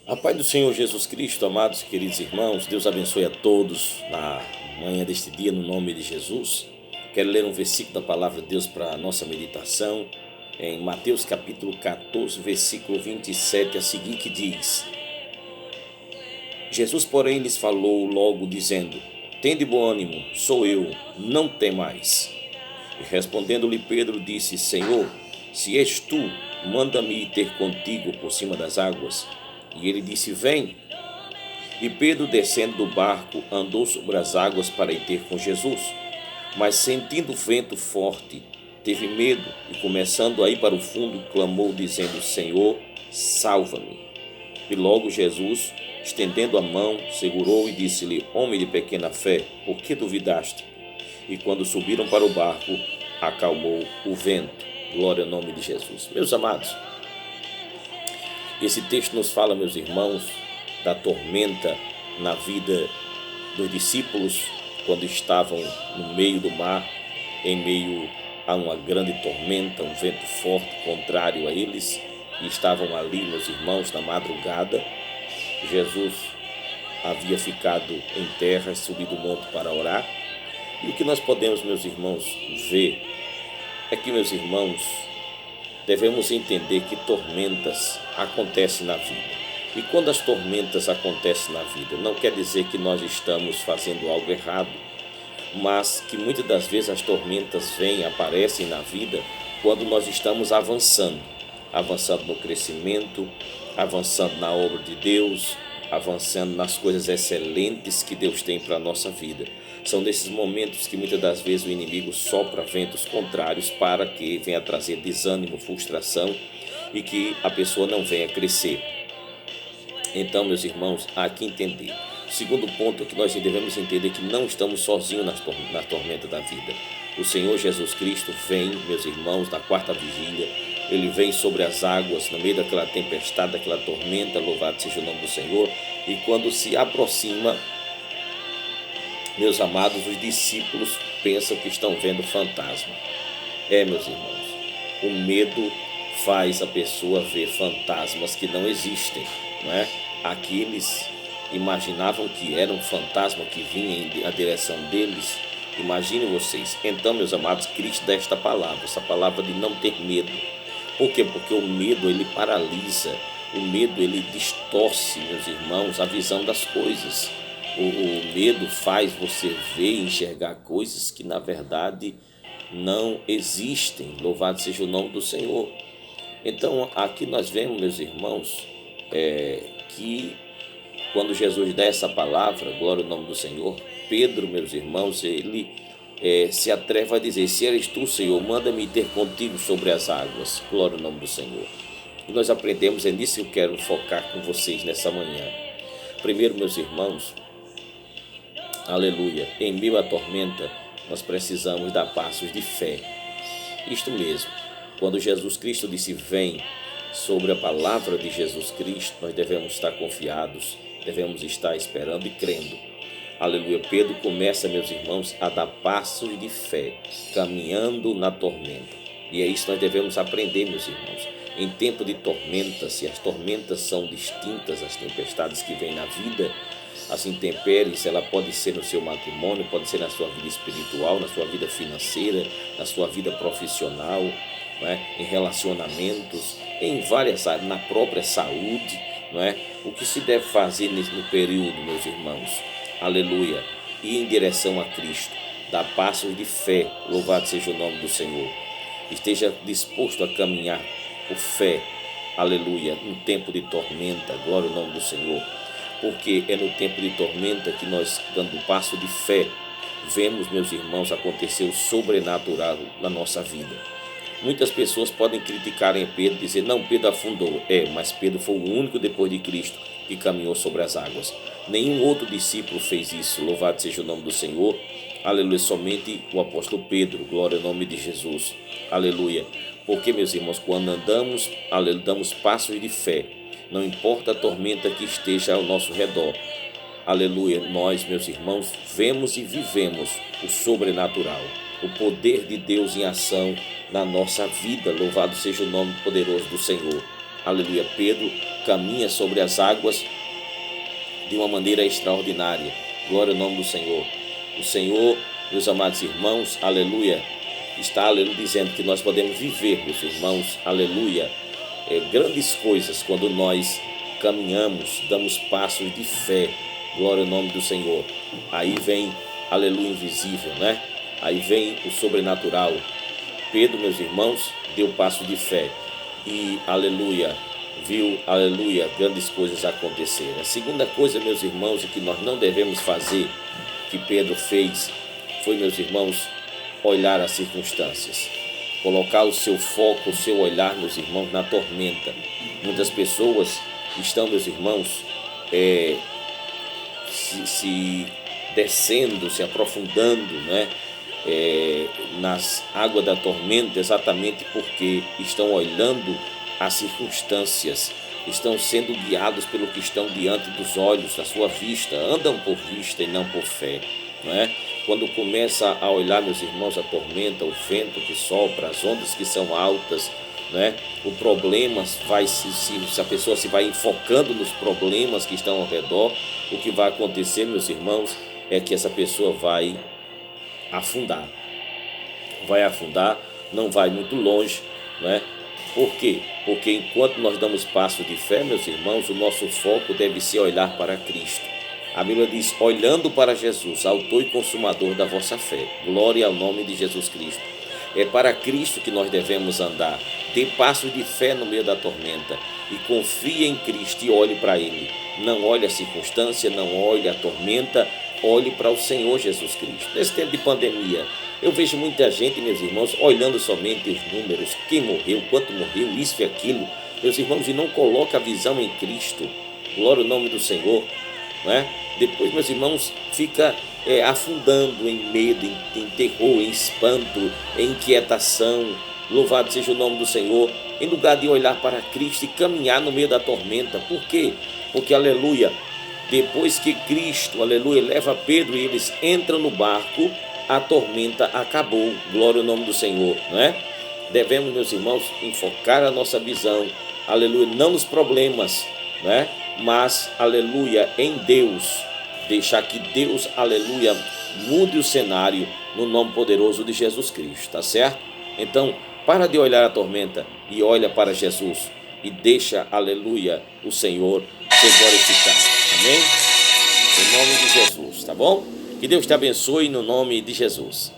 A paz do Senhor Jesus Cristo, amados e queridos irmãos, Deus abençoe a todos na manhã deste dia, no nome de Jesus. Quero ler um versículo da palavra de Deus para a nossa meditação, em Mateus capítulo 14, versículo 27 a seguir, que diz: Jesus, porém, lhes falou logo, dizendo: Tende bom ânimo, sou eu, não temais. E respondendo-lhe Pedro, disse: Senhor, se és tu, manda-me ir ter contigo por cima das águas. E ele disse: Vem. E Pedro, descendo do barco, andou sobre as águas para ir ter com Jesus. Mas sentindo o vento forte, teve medo e, começando a ir para o fundo, clamou, dizendo: Senhor, salva-me. E logo Jesus, estendendo a mão, segurou e disse-lhe: Homem de pequena fé, por que duvidaste? E quando subiram para o barco, acalmou o vento. Glória ao nome de Jesus. Meus amados, esse texto nos fala, meus irmãos, da tormenta na vida dos discípulos quando estavam no meio do mar, em meio a uma grande tormenta, um vento forte contrário a eles, e estavam ali, meus irmãos, na madrugada. Jesus havia ficado em terra, subido o monte para orar. E o que nós podemos, meus irmãos, ver é que, meus irmãos, devemos entender que tormentas acontecem na vida. E quando as tormentas acontecem na vida, não quer dizer que nós estamos fazendo algo errado, mas que muitas das vezes as tormentas vêm, aparecem na vida quando nós estamos avançando no crescimento, avançando na obra de Deus, avançando nas coisas excelentes que Deus tem para a nossa vida. São nesses momentos que muitas das vezes o inimigo sopra ventos contrários para que venha trazer desânimo, frustração e que a pessoa não venha crescer. Então, meus irmãos, há que entender. O segundo ponto é que nós devemos entender que não estamos sozinhos na tormenta da vida. O Senhor Jesus Cristo vem, meus irmãos, na quarta vigília. Ele vem sobre as águas, no meio daquela tempestade, daquela tormenta, louvado seja o nome do Senhor. E quando se aproxima, meus amados, os discípulos pensam que estão vendo fantasma. Meus irmãos, o medo faz a pessoa ver fantasmas que não existem, não é? Aqueles imaginavam que era um fantasma que vinha na direção deles. Imaginem vocês. Então, meus amados, Cristo dá essa palavra de não ter medo. Por quê? Porque o medo, ele paralisa, o medo, ele distorce, meus irmãos, a visão das coisas. O medo faz você ver e enxergar coisas que na verdade não existem. Louvado seja o nome do Senhor. Então aqui nós vemos, meus irmãos, que quando Jesus dá essa palavra, glória ao nome do Senhor, Pedro, meus irmãos, ele se atreve a dizer: se eres tu, Senhor, manda-me ter contigo sobre as águas. Glória ao nome do Senhor. E nós aprendemos, é nisso que eu quero focar com vocês nessa manhã. Primeiro, meus irmãos, aleluia, em meio à tormenta, nós precisamos dar passos de fé. Isto mesmo, quando Jesus Cristo disse vem, sobre a palavra de Jesus Cristo, nós devemos estar confiados, devemos estar esperando e crendo. Aleluia. Pedro começa, meus irmãos, a dar passos de fé, caminhando na tormenta. E é isso que nós devemos aprender, meus irmãos. Em tempo de tormenta, se as tormentas são distintas às tempestades que vêm na vida, as intempéries, ela pode ser no seu matrimônio, pode ser na sua vida espiritual, na sua vida financeira, na sua vida profissional, não é? Em relacionamentos, em várias áreas, na própria saúde, não é? O que se deve fazer no período, meus irmãos? Aleluia. Ir em direção a Cristo, dar passos de fé, louvado seja o nome do Senhor. Esteja disposto a caminhar por fé, aleluia, no tempo de tormenta, glória ao nome do Senhor. Porque é no tempo de tormenta que nós, dando passo de fé, vemos, meus irmãos, acontecer o sobrenatural na nossa vida. Muitas pessoas podem criticar em Pedro, dizer: não, Pedro afundou. Mas Pedro foi o único depois de Cristo que caminhou sobre as águas. Nenhum outro discípulo fez isso, louvado seja o nome do Senhor. Aleluia, somente o apóstolo Pedro, glória ao nome de Jesus. Aleluia. Porque, meus irmãos, quando andamos, damos passos de fé, não importa a tormenta que esteja ao nosso redor, aleluia, nós, meus irmãos, vemos e vivemos o sobrenatural, o poder de Deus em ação na nossa vida. Louvado seja o nome poderoso do Senhor. Aleluia. Pedro caminha sobre as águas de uma maneira extraordinária. Glória ao nome do Senhor. O Senhor, meus amados irmãos, aleluia, está, aleluia, dizendo que nós podemos viver, meus irmãos, aleluia, grandes coisas quando nós caminhamos, damos passos de fé. Glória ao nome do Senhor. Aí vem, aleluia, invisível, né? Aí vem o sobrenatural. Pedro, meus irmãos, deu passo de fé e, aleluia, viu, aleluia, grandes coisas acontecerem. A segunda coisa, meus irmãos, que nós não devemos fazer, que Pedro fez, foi, meus irmãos, olhar as circunstâncias. Colocar o seu foco, o seu olhar, meus irmãos, na tormenta. Muitas pessoas estão, meus irmãos, se descendo, se aprofundando, né? Nas águas da tormenta, exatamente porque estão olhando as circunstâncias, estão sendo guiados pelo que estão diante dos olhos, da sua vista, andam por vista e não por fé, não é? Quando começa a olhar, meus irmãos, a tormenta, o vento que sopra, as ondas que são altas, né? O problema vai se a pessoa se vai enfocando nos problemas que estão ao redor, o que vai acontecer, meus irmãos, é que essa pessoa vai afundar, não vai muito longe, né? Por quê? Porque enquanto nós damos passo de fé, meus irmãos, o nosso foco deve ser olhar para Cristo. A Bíblia diz, olhando para Jesus, autor e consumador da vossa fé. Glória ao nome de Jesus Cristo. É para Cristo que nós devemos andar. Dê passo de fé no meio da tormenta e confie em Cristo e olhe para Ele. Não olhe a circunstância, não olhe a tormenta, olhe para o Senhor Jesus Cristo. Nesse tempo de pandemia, eu vejo muita gente, meus irmãos, olhando somente os números, quem morreu, quanto morreu, isso e aquilo, meus irmãos, e não coloca a visão em Cristo. Glória ao nome do Senhor, né? Depois, meus irmãos, fica afundando em medo, em terror, em espanto, em inquietação. Louvado seja o nome do Senhor, em lugar de olhar para Cristo e caminhar no meio da tormenta. Por quê? Porque, aleluia, depois que Cristo, aleluia, leva Pedro e eles entram no barco, a tormenta acabou. Glória ao nome do Senhor, não é? Devemos, meus irmãos, enfocar a nossa visão, aleluia, não nos problemas, né? Mas, aleluia, em Deus, deixar que Deus, aleluia, mude o cenário no nome poderoso de Jesus Cristo, tá certo? Então, para de olhar a tormenta e olha para Jesus e deixa, aleluia, o Senhor ser glorificado, amém? Em nome de Jesus, tá bom? Que Deus te abençoe no nome de Jesus.